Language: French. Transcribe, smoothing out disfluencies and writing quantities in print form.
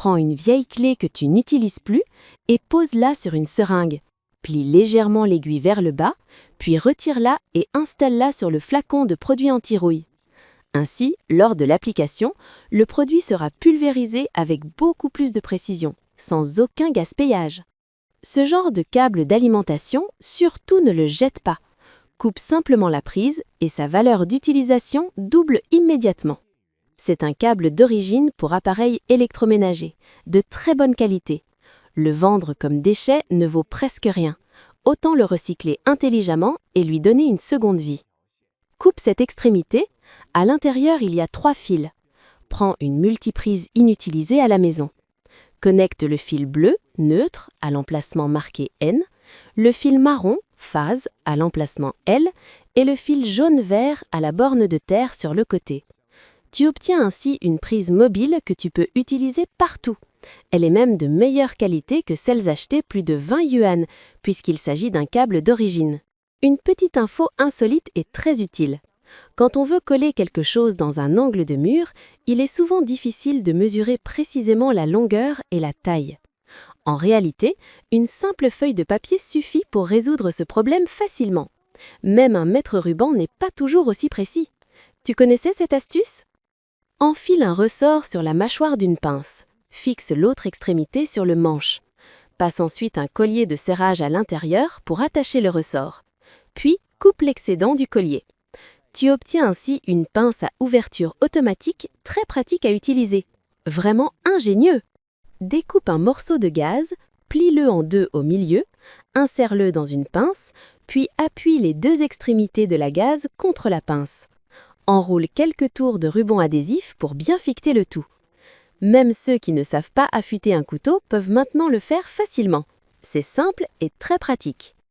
Prends une vieille clé que tu n'utilises plus et pose-la sur une seringue. Plie légèrement l'aiguille vers le bas, puis retire-la et installe-la sur le flacon de produit anti-rouille. Ainsi, lors de l'application, le produit sera pulvérisé avec beaucoup plus de précision, sans aucun gaspillage. Ce genre de câble d'alimentation, surtout ne le jette pas. Coupe simplement la prise et sa valeur d'utilisation double immédiatement. C'est un câble d'origine pour appareils électroménagers, de très bonne qualité. Le vendre comme déchet ne vaut presque rien. Autant le recycler intelligemment et lui donner une seconde vie. Coupe cette extrémité. À l'intérieur, il y a 3 fils. Prends une multiprise inutilisée à la maison. Connecte le fil bleu, neutre, à l'emplacement marqué N, le fil marron, phase, à l'emplacement L, et le fil jaune-vert à la borne de terre sur le côté. Tu obtiens ainsi une prise mobile que tu peux utiliser partout. Elle est même de meilleure qualité que celles achetées plus de 20 yuan, puisqu'il s'agit d'un câble d'origine. Une petite info insolite et très utile. Quand on veut coller quelque chose dans un angle de mur, il est souvent difficile de mesurer précisément la longueur et la taille. En réalité, une simple feuille de papier suffit pour résoudre ce problème facilement. Même un mètre-ruban n'est pas toujours aussi précis. Tu connaissais cette astuce ? Enfile un ressort sur la mâchoire d'une pince. Fixe l'autre extrémité sur le manche. Passe ensuite un collier de serrage à l'intérieur pour attacher le ressort. Puis, coupe l'excédent du collier. Tu obtiens ainsi une pince à ouverture automatique très pratique à utiliser. Vraiment ingénieux! Découpe un morceau de gaz, plie-le en 2 au milieu, insère-le dans une pince, puis appuie les 2 extrémités de la gaze contre la pince. Enroule quelques tours de ruban adhésif pour bien fixer le tout. Même ceux qui ne savent pas affûter un couteau peuvent maintenant le faire facilement. C'est simple et très pratique.